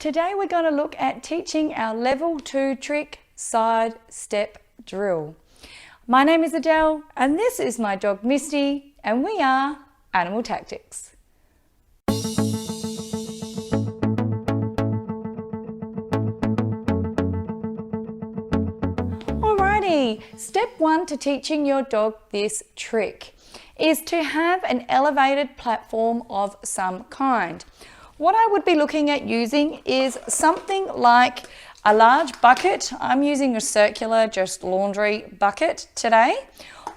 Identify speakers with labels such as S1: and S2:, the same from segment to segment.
S1: Today we're going to look at teaching our level 2 trick side step drill. My name is Adele and this is my dog Misty and we are Animal Tactics. Alrighty, step 1 to teaching your dog this trick is to have an elevated platform of some kind. What I would be looking at using is something like a large bucket. I'm using a circular, just laundry bucket today.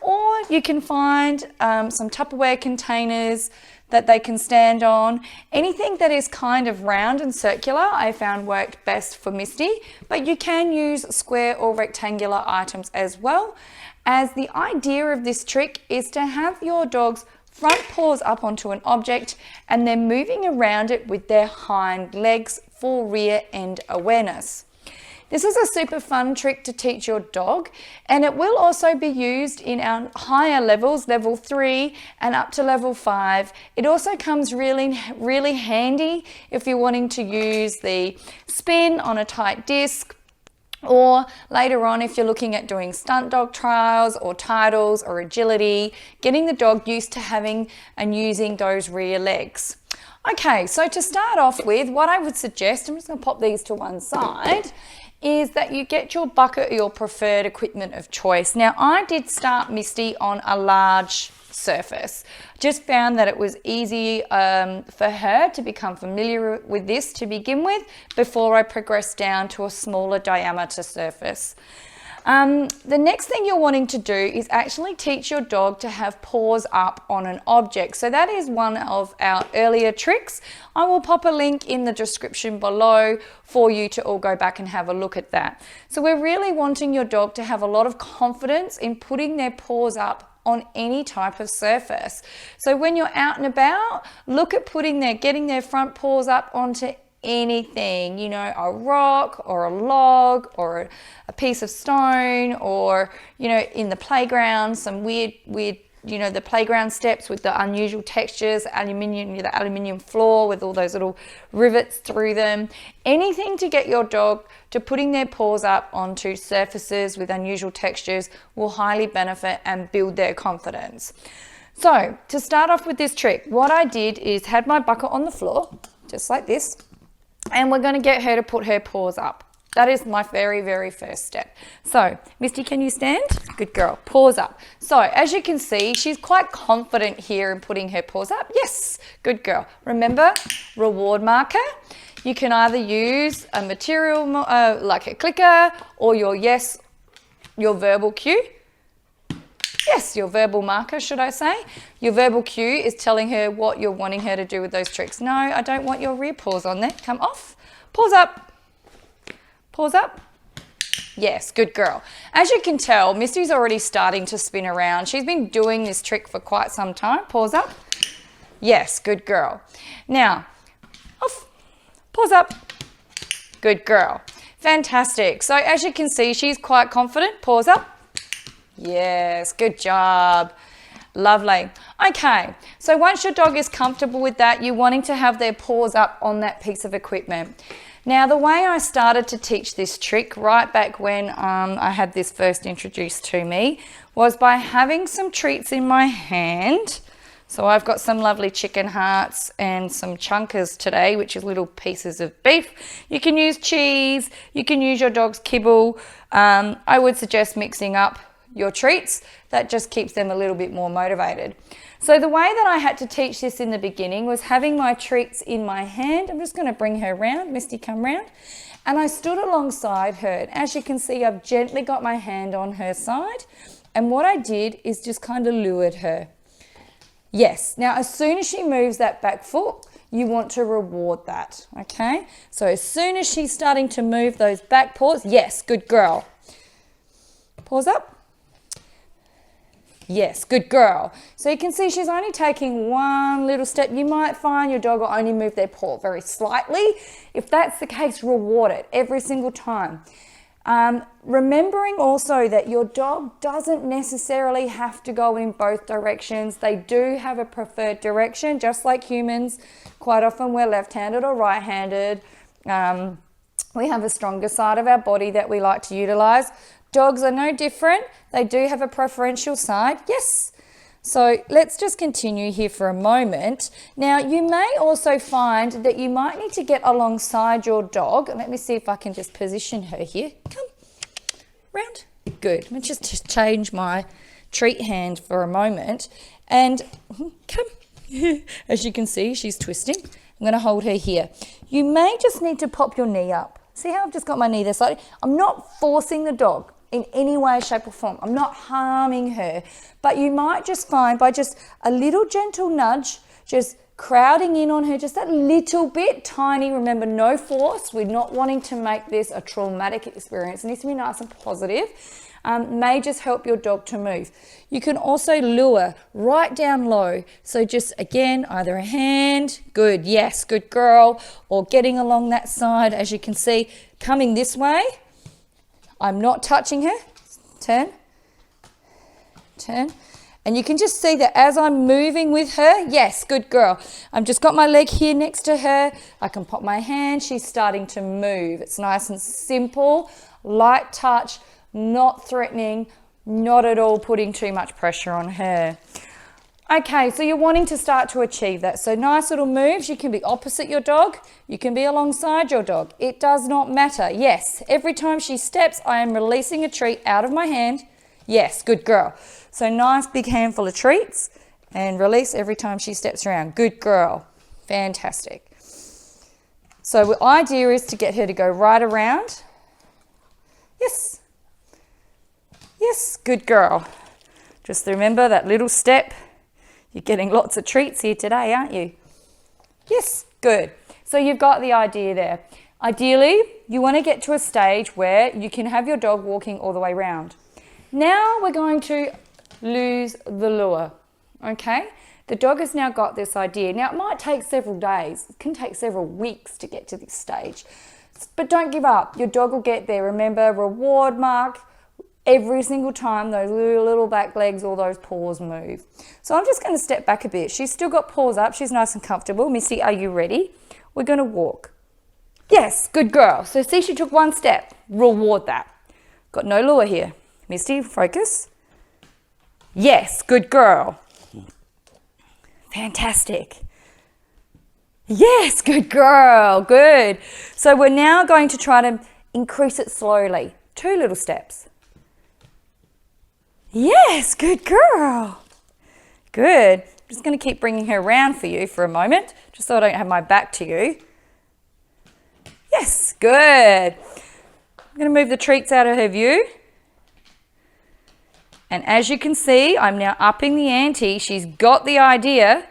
S1: Or you can find some Tupperware containers that they can stand on. Anything that is kind of round and circular I found worked best for Misty, but you can use square or rectangular items as well, as the idea of this trick is to have your dog's front paws up onto an object and then moving around it with their hind legs for rear end awareness. This is a super fun trick to teach your dog, and it will also be used in our higher levels, level 3 and up to level 5. It also comes really handy if you're wanting to use the spin on a tight disc, or later on if you're looking at doing stunt dog trials or titles or agility, getting the dog used to having and using those rear legs. Okay, so to start off with, what I would suggest, I'm just going to pop these to one side, is that you get your bucket or your preferred equipment of choice. Now I did start Misty on a large surface. Just found that it was easy for her to become familiar with this to begin with before I progressed down to a smaller diameter surface. The next thing you're wanting to do is actually teach your dog to have paws up on an object. So that is one of our earlier tricks. I will pop a link in the description below for you to all go back and have a look at that. So we're really wanting your dog to have a lot of confidence in putting their paws up on any type of surface. So when you're out and about, look at getting their front paws up onto anything, you know, a rock or a log or a piece of stone, or, you know, in the playground, some weird, you know, the playground steps with the unusual textures, the aluminium floor with all those little rivets through them. Anything to get your dog to putting their paws up onto surfaces with unusual textures will highly benefit and build their confidence. So to start off with this trick, what I did is had my bucket on the floor, just like this, and we're going to get her to put her paws up. That is my very first step. So, Misty, can you stand? Good girl, paws up. So, as you can see, she's quite confident here in putting her paws up. Yes, good girl. Remember, reward marker. You can either use a material like a clicker, or your verbal cue. Yes, your verbal marker, should I say. Your verbal cue is telling her what you're wanting her to do with those tricks. No, I don't want your rear paws on there. Come off. Paws up. Paws up. Yes, good girl. As you can tell, Misty's already starting to spin around. She's been doing this trick for quite some time. Paws up. Yes, good girl. Now, off. Paws up. Good girl. Fantastic. So as you can see, she's quite confident. Paws up. Yes, good job. Lovely. Okay, so once your dog is comfortable with that, you're wanting to have their paws up on that piece of equipment. Now, the way I started to teach this trick right back when I had this first introduced to me was by having some treats in my hand. So I've got some lovely chicken hearts and some chunkers today, which is little pieces of beef. You can use cheese, you can use your dog's kibble. I would suggest mixing up your treats. That just keeps them a little bit more motivated. So the way that I had to teach this in the beginning was having my treats in my hand. I'm just going to bring her round. Misty, come round. And I stood alongside her. And as you can see, I've gently got my hand on her side. And what I did is just kind of lured her. Yes. Now, as soon as she moves that back foot, you want to reward that. Okay. So as soon as she's starting to move those back paws, yes, good girl. Paws up. Yes, good girl. So you can see she's only taking one little step. You might find your dog will only move their paw very slightly. If that's the case, reward it every single time. Remembering also that your dog doesn't necessarily have to go in both directions. They do have a preferred direction, just like humans. Quite often we're left-handed or right-handed. We have a stronger side of our body that we like to utilize. Dogs are no different. They do have a preferential side. Yes. So let's just continue here for a moment. Now, you may also find that you might need to get alongside your dog. Let me see if I can just position her here. Come, round. Good. Let me just change my treat hand for a moment. And come. As you can see, she's twisting. I'm going to hold her here. You may just need to pop your knee up. See how I've just got my knee there slightly? I'm not forcing the dog in any way, shape or form. I'm not harming her, but you might just find by just a little gentle nudge, just crowding in on her just that little bit, tiny, remember no force. We're not wanting to make this a traumatic experience. It needs to be nice and positive. May just help your dog to move. You can also lure right down low. So just again, either a hand, good, yes, good girl, or getting along that side, as you can see, coming this way. I'm not touching her. Turn, turn. And you can just see that as I'm moving with her, yes, good girl. I've just got my leg here next to her. I can pop my hand. She's starting to move. It's nice and simple, light touch, not threatening, not at all putting too much pressure on her. Okay, so you're wanting to start to achieve that. So nice little moves. You can be opposite your dog. You can be alongside your dog. It does not matter. Yes, every time she steps, I am releasing a treat out of my hand. Yes, good girl. So nice big handful of treats and release every time she steps around. Good girl. Fantastic. So the idea is to get her to go right around. Yes. Yes, good girl. Just remember that little step. You're getting lots of treats here today, aren't you? Yes, good. So you've got the idea there. Ideally, you want to get to a stage where you can have your dog walking all the way around. Now we're going to lose the lure, okay? The dog has now got this idea. Now it might take several days. It can take several weeks to get to this stage. But don't give up. Your dog will get there. Remember, reward mark. Every single time those little back legs or those paws move. So I'm just going to step back a bit. She's still got paws up. She's nice and comfortable. Missy, are you ready? We're going to walk. Yes, good girl. So see, she took one step. Reward that. Got no lure here. Misty, focus. Yes, good girl. Fantastic. Yes, good girl. Good. So we're now going to try to increase it slowly. 2 little steps. Yes, good girl. Good. I'm just going to keep bringing her around for you for a moment, just so I don't have my back to you. Yes, good. I'm going to move the treats out of her view. And as you can see, I'm now upping the ante. She's got the idea.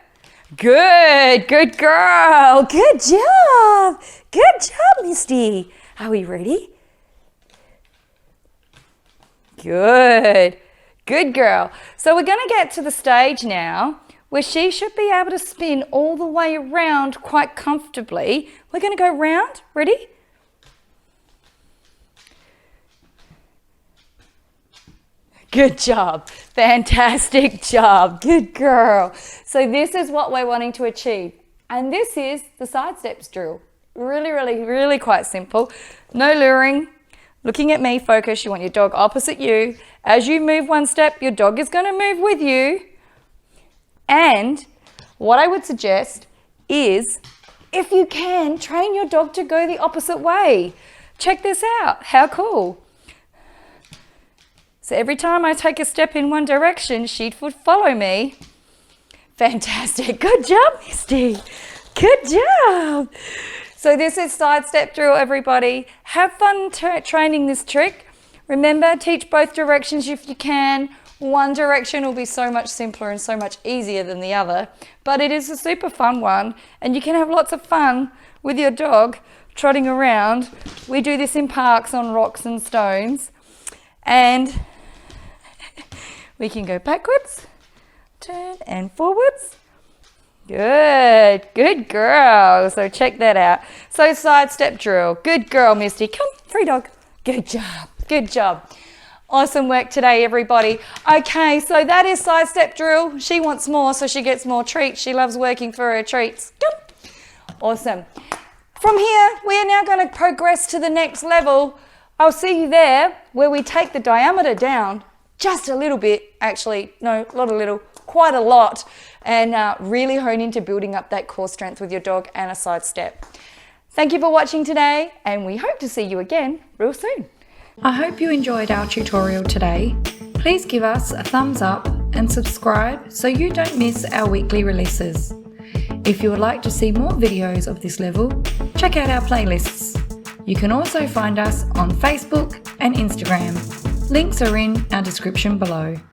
S1: Good, good girl. Good job. Good job, Misty. Are we ready? Good. Good girl. So we're going to get to the stage now where she should be able to spin all the way around quite comfortably. We're going to go round. Ready? Good job. Fantastic job. Good girl. So this is what we're wanting to achieve. And this is the side steps drill. Really, really, really quite simple. No luring. Looking at me, focus. You want your dog opposite you. As you move one step, your dog is going to move with you. And what I would suggest is, if you can, train your dog to go the opposite way. Check this out. How cool. So every time I take a step in one direction, she would follow me. Fantastic. Good job, Misty. Good job. So this is side step drill, everybody. Have fun training this trick. Remember, teach both directions if you can. One direction will be so much simpler and so much easier than the other, but it is a super fun one, and you can have lots of fun with your dog trotting around. We do this in parks on rocks and stones, and we can go backwards, turn, and forwards. Good, good girl. So check that out. So side step drill. Good girl, Misty. Come, free dog. Good job, good job. Awesome work today, everybody. Okay, so that is side step drill. She wants more, so she gets more treats. She loves working for her treats. Awesome. From here, we are now going to progress to the next level. I'll see you there where we take the diameter down just a little bit, actually, no, not a little, quite a lot, and really hone into building up that core strength with your dog and a side step. Thank you for watching today, and we hope to see you again real soon.
S2: I hope you enjoyed our tutorial today. Please give us a thumbs up and subscribe so you don't miss our weekly releases. If you would like to see more videos of this level, check out our playlists. You can also find us on Facebook and Instagram. Links are in our description below.